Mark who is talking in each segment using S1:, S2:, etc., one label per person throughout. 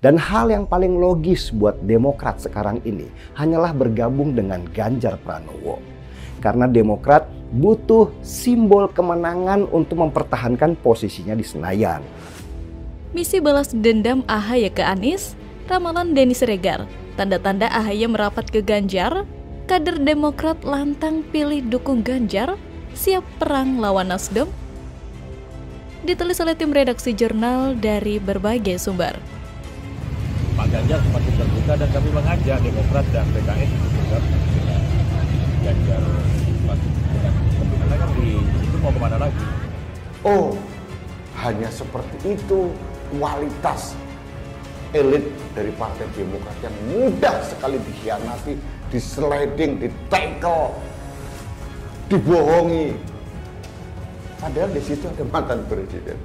S1: Dan hal yang paling logis buat Demokrat sekarang ini hanyalah bergabung dengan Ganjar Pranowo. Karena Demokrat butuh simbol kemenangan untuk mempertahankan posisinya di Senayan.
S2: Misi balas dendam AHY ke Anies, ramalan Denny Siregar, tanda-tanda AHY merapat ke Ganjar, kader Demokrat lantang pilih dukung Ganjar, siap perang lawan Nasdem. Ditulis oleh tim redaksi jurnal dari berbagai sumber.
S3: Pak Ganjar semakin terbuka dan kami mengajak Demokrat dan PKS juga dengan Ganjar dengan kan di situ mau kemana lagi?
S4: Oh, hanya seperti itu kualitas elit dari Partai Demokrat yang mudah sekali dikhianati, disliding, ditekel, dibohongi. Padahal di situ ada mantan presiden.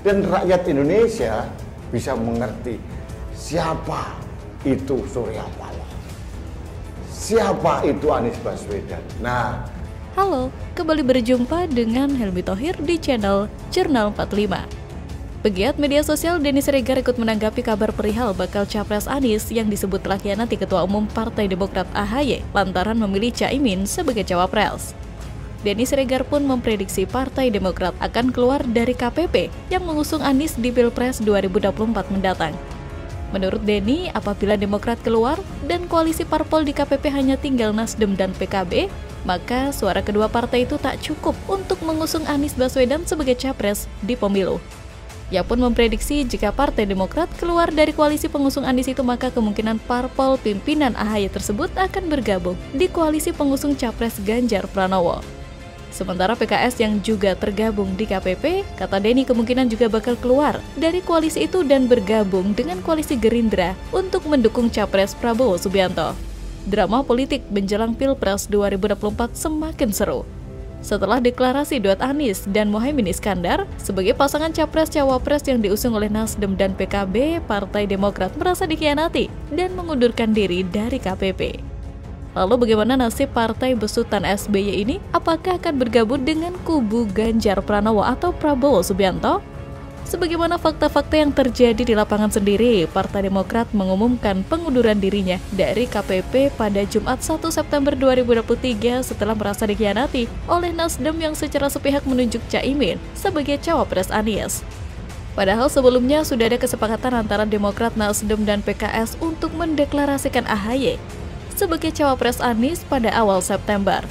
S4: Dan rakyat Indonesia bisa mengerti siapa itu Surya Paloh, siapa itu Anies Baswedan. Nah,
S2: halo, kembali berjumpa dengan Helmi Thohir di channel Jurnal 45. Pegiat media sosial Denny Siregar ikut menanggapi kabar perihal bakal capres Anies yang disebut telah khianati Ketua Umum Partai Demokrat AHY lantaran memilih Caimin sebagai cawapres. Denny Siregar pun memprediksi Partai Demokrat akan keluar dari KPP yang mengusung Anies di Pilpres 2024 mendatang. Menurut Denny, apabila Demokrat keluar dan koalisi parpol di KPP hanya tinggal Nasdem dan PKB, maka suara kedua partai itu tak cukup untuk mengusung Anies Baswedan sebagai capres di pemilu. Ia pun memprediksi jika Partai Demokrat keluar dari koalisi pengusung Anies itu, maka kemungkinan parpol pimpinan AHY tersebut akan bergabung di koalisi pengusung capres Ganjar Pranowo. Sementara PKS yang juga tergabung di KPP, kata Denny kemungkinan juga bakal keluar dari koalisi itu dan bergabung dengan koalisi Gerindra untuk mendukung capres Prabowo Subianto. Drama politik menjelang Pilpres 2024 semakin seru. Setelah deklarasi duet Anies dan Muhaimin Iskandar sebagai pasangan capres-cawapres yang diusung oleh Nasdem dan PKB, Partai Demokrat merasa dikhianati dan mengundurkan diri dari KPP. Lalu bagaimana nasib partai besutan SBY ini? Apakah akan bergabung dengan kubu Ganjar Pranowo atau Prabowo Subianto? Sebagaimana fakta-fakta yang terjadi di lapangan sendiri, Partai Demokrat mengumumkan pengunduran dirinya dari KPP pada Jumat 1 September 2023 setelah merasa dikhianati oleh Nasdem yang secara sepihak menunjuk Caimin sebagai cawapres Anies. Padahal sebelumnya sudah ada kesepakatan antara Demokrat, Nasdem, dan PKS untuk mendeklarasikan AHY sebagai cawapres Anies pada awal September.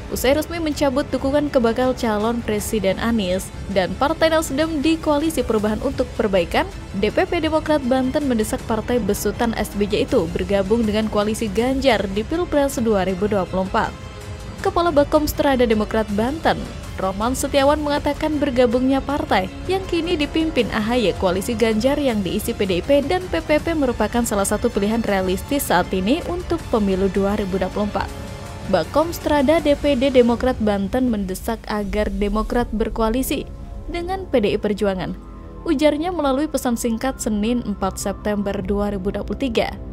S2: Usai resmi mencabut dukungan ke bakal calon Presiden Anies dan Partai Nasdem di Koalisi Perubahan untuk Perbaikan, DPP Demokrat Banten mendesak partai besutan SBY itu bergabung dengan Koalisi Ganjar di Pilpres 2024. Kepala Bakomstrada Demokrat Banten, Roman Setiawan mengatakan bergabungnya partai yang kini dipimpin AHY Koalisi Ganjar yang diisi PDIP dan PPP merupakan salah satu pilihan realistis saat ini untuk pemilu 2024. Bakomstrada DPD Demokrat Banten mendesak agar Demokrat berkoalisi dengan PDI Perjuangan. Ujarnya melalui pesan singkat Senin 4 September 2023.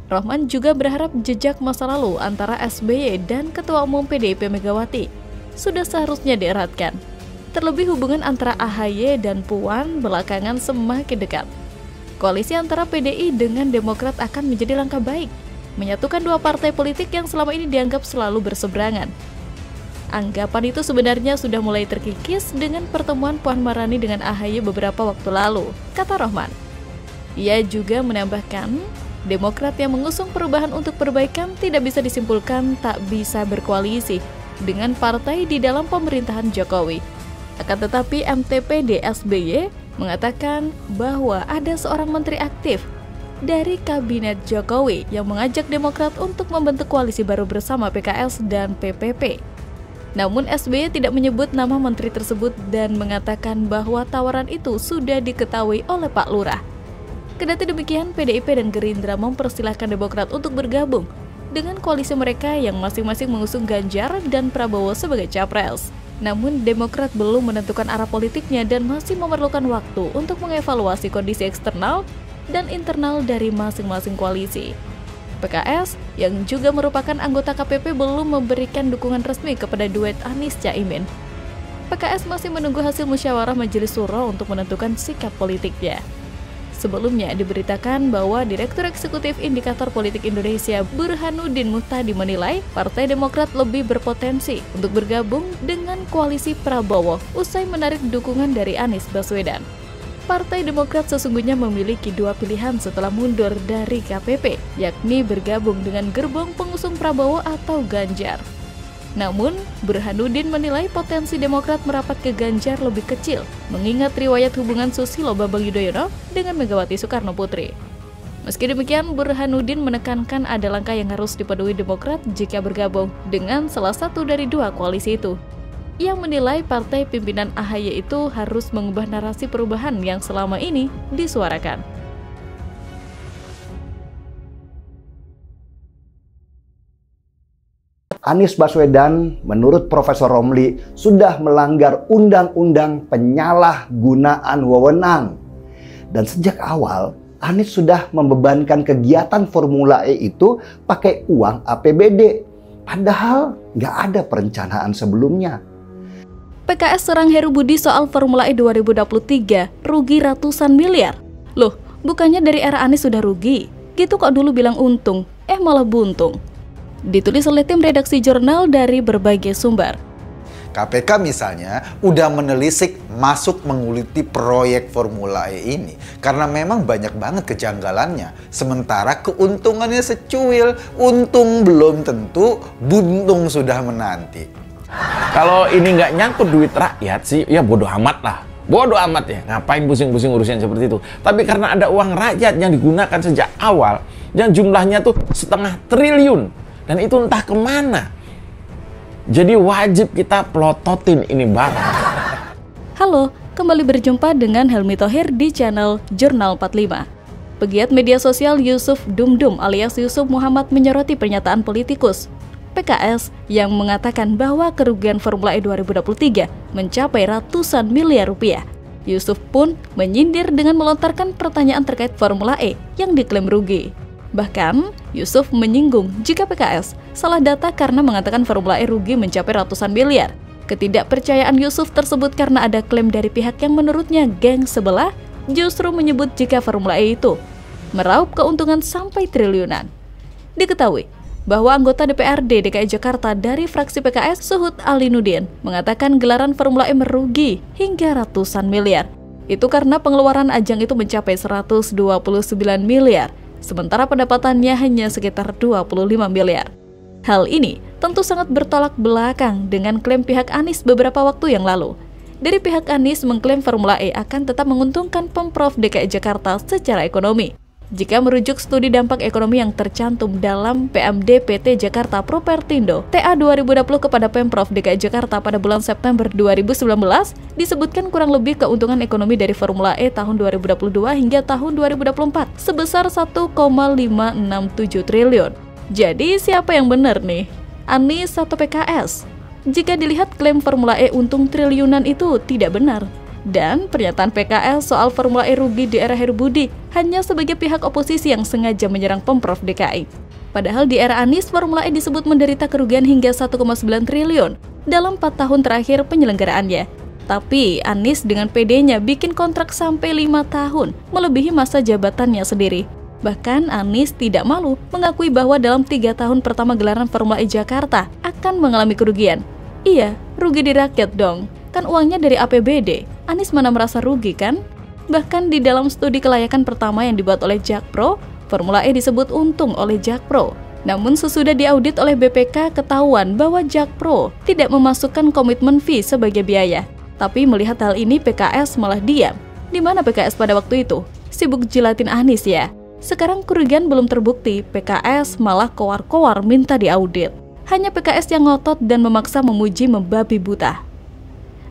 S2: Rohman juga berharap jejak masa lalu antara SBY dan Ketua Umum PDIP Megawati sudah seharusnya dieratkan. Terlebih hubungan antara AHY dan Puan belakangan semakin dekat. Koalisi antara PDI dengan Demokrat akan menjadi langkah baik, menyatukan dua partai politik yang selama ini dianggap selalu berseberangan. Anggapan itu sebenarnya sudah mulai terkikis dengan pertemuan Puan Maharani dengan AHY beberapa waktu lalu, kata Rohman. Ia juga menambahkan, Demokrat yang mengusung perubahan untuk perbaikan tidak bisa disimpulkan tak bisa berkoalisi dengan partai di dalam pemerintahan Jokowi. Akan tetapi MTPD SBY mengatakan bahwa ada seorang menteri aktif dari kabinet Jokowi yang mengajak Demokrat untuk membentuk koalisi baru bersama PKS dan PPP. Namun SBY tidak menyebut nama menteri tersebut dan mengatakan bahwa tawaran itu sudah diketahui oleh Pak Lurah. Kendati demikian, PDIP dan Gerindra mempersilahkan Demokrat untuk bergabung dengan koalisi mereka yang masing-masing mengusung Ganjar dan Prabowo sebagai capres. Namun Demokrat belum menentukan arah politiknya dan masih memerlukan waktu untuk mengevaluasi kondisi eksternal dan internal dari masing-masing koalisi. PKS yang juga merupakan anggota KPP belum memberikan dukungan resmi kepada duet Anies Caimin. PKS masih menunggu hasil musyawarah Majelis Syuro untuk menentukan sikap politiknya. Sebelumnya diberitakan bahwa Direktur Eksekutif Indikator Politik Indonesia Burhanuddin Muhtadi menilai Partai Demokrat lebih berpotensi untuk bergabung dengan koalisi Prabowo usai menarik dukungan dari Anies Baswedan. Partai Demokrat sesungguhnya memiliki dua pilihan setelah mundur dari KPP, yakni bergabung dengan gerbong pengusung Prabowo atau Ganjar. Namun, Burhanuddin menilai potensi Demokrat merapat ke Ganjar lebih kecil, mengingat riwayat hubungan Susilo Bambang Yudhoyono dengan Megawati Soekarno Putri. Meski demikian, Burhanuddin menekankan ada langkah yang harus dipenuhi Demokrat jika bergabung dengan salah satu dari dua koalisi itu. Ia menilai partai pimpinan AHY itu harus mengubah narasi perubahan yang selama ini disuarakan.
S1: Anies Baswedan, menurut Profesor Romli, sudah melanggar undang-undang penyalahgunaan wewenang. Dan sejak awal, Anies sudah membebankan kegiatan Formula E itu pakai uang APBD. Padahal nggak ada perencanaan sebelumnya.
S2: PKS serang Heru Budi soal Formula E 2023, rugi ratusan miliar. Loh, bukannya dari era Anies sudah rugi? Gitu kok dulu bilang untung, malah buntung. Ditulis oleh tim redaksi jurnal dari berbagai sumber.
S5: KPK misalnya udah menelisik masuk menguliti proyek Formula E ini karena memang banyak banget kejanggalannya. Sementara keuntungannya secuil, untung belum tentu, buntung sudah menanti.
S6: Kalau ini nggak nyangkut duit rakyat sih, ya bodoh amat lah. Bodoh amat ya, ngapain pusing-pusing urusan seperti itu. Tapi karena ada uang rakyat yang digunakan sejak awal, yang jumlahnya tuh 1,5 triliun. Dan itu entah kemana. Jadi wajib kita plototin ini barang.
S2: Halo, kembali berjumpa dengan Helmi Thohir di channel Jurnal 45. Pegiat media sosial Yusuf Dumdum alias Yusuf Muhammad menyoroti pernyataan politikus PKS yang mengatakan bahwa kerugian Formula E 2023 mencapai ratusan miliar rupiah. Yusuf pun menyindir dengan melontarkan pertanyaan terkait Formula E yang diklaim rugi. Bahkan, Yusuf menyinggung jika PKS salah data karena mengatakan Formula E rugi mencapai ratusan miliar. Ketidakpercayaan Yusuf tersebut karena ada klaim dari pihak yang menurutnya geng sebelah justru menyebut jika Formula E itu meraup keuntungan sampai triliunan. Diketahui bahwa anggota DPRD DKI Jakarta dari fraksi PKS Suhud Alinuddin mengatakan gelaran Formula E merugi hingga ratusan miliar. Itu karena pengeluaran ajang itu mencapai 129 miliar. Sementara pendapatannya hanya sekitar 25 miliar. Hal ini tentu sangat bertolak belakang dengan klaim pihak Anies beberapa waktu yang lalu. Dari pihak Anies mengklaim Formula E akan tetap menguntungkan Pemprov DKI Jakarta secara ekonomi. Jika merujuk studi dampak ekonomi yang tercantum dalam PMD PT Jakarta Propertindo TA 2020 kepada Pemprov DKI Jakarta pada bulan September 2019, disebutkan kurang lebih keuntungan ekonomi dari Formula E tahun 2022 hingga tahun 2024 sebesar 1,567 triliun. Jadi siapa yang benar nih? Anies atau PKS? Jika dilihat klaim Formula E untung triliunan itu tidak benar. Dan pernyataan PKS soal Formula E rugi di era Heru Budi hanya sebagai pihak oposisi yang sengaja menyerang Pemprov DKI. Padahal di era Anies, Formula E disebut menderita kerugian hingga 1,9 triliun dalam 4 tahun terakhir penyelenggaraannya. Tapi Anies dengan PD-nya bikin kontrak sampai 5 tahun, melebihi masa jabatannya sendiri. Bahkan Anies tidak malu mengakui bahwa dalam 3 tahun pertama gelaran Formula E Jakarta akan mengalami kerugian. Iya, rugi di rakyat dong. Kan uangnya dari APBD, Anies mana merasa rugi kan? Bahkan di dalam studi kelayakan pertama yang dibuat oleh Jakpro, Formula E disebut untung oleh Jakpro. Namun sesudah diaudit oleh BPK ketahuan bahwa Jakpro tidak memasukkan komitmen fee sebagai biaya. Tapi melihat hal ini PKS malah diam. Di mana PKS pada waktu itu? Sibuk jilatin Anies ya? Sekarang kerugian belum terbukti, PKS malah kowar-kowar minta diaudit. Hanya PKS yang ngotot dan memaksa memuji membabi buta.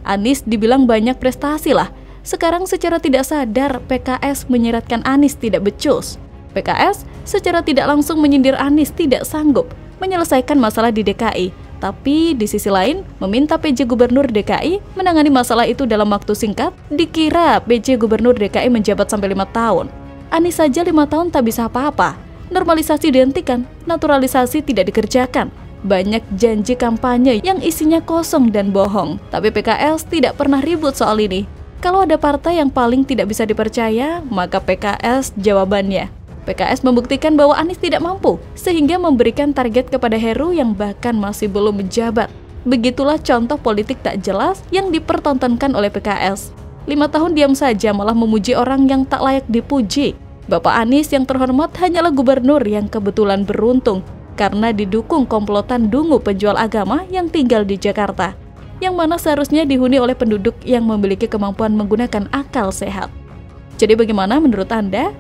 S2: Anies dibilang banyak prestasi lah. Sekarang secara tidak sadar PKS menyiratkan Anies tidak becus. PKS secara tidak langsung menyindir Anies tidak sanggup menyelesaikan masalah di DKI. Tapi di sisi lain meminta PJ Gubernur DKI menangani masalah itu dalam waktu singkat. Dikira PJ Gubernur DKI menjabat sampai 5 tahun. Anies saja 5 tahun tak bisa apa-apa. Normalisasi dihentikan, naturalisasi tidak dikerjakan. Banyak janji kampanye yang isinya kosong dan bohong. Tapi PKS tidak pernah ribut soal ini. Kalau ada partai yang paling tidak bisa dipercaya, maka PKS jawabannya. PKS membuktikan bahwa Anies tidak mampu, sehingga memberikan target kepada Heru yang bahkan masih belum menjabat. Begitulah contoh politik tak jelas yang dipertontonkan oleh PKS. 5 tahun diam saja malah memuji orang yang tak layak dipuji. Bapak Anies yang terhormat hanyalah gubernur yang kebetulan beruntung, karena didukung komplotan dungu penjual agama yang tinggal di Jakarta, yang mana seharusnya dihuni oleh penduduk yang memiliki kemampuan menggunakan akal sehat. Jadi bagaimana menurut Anda?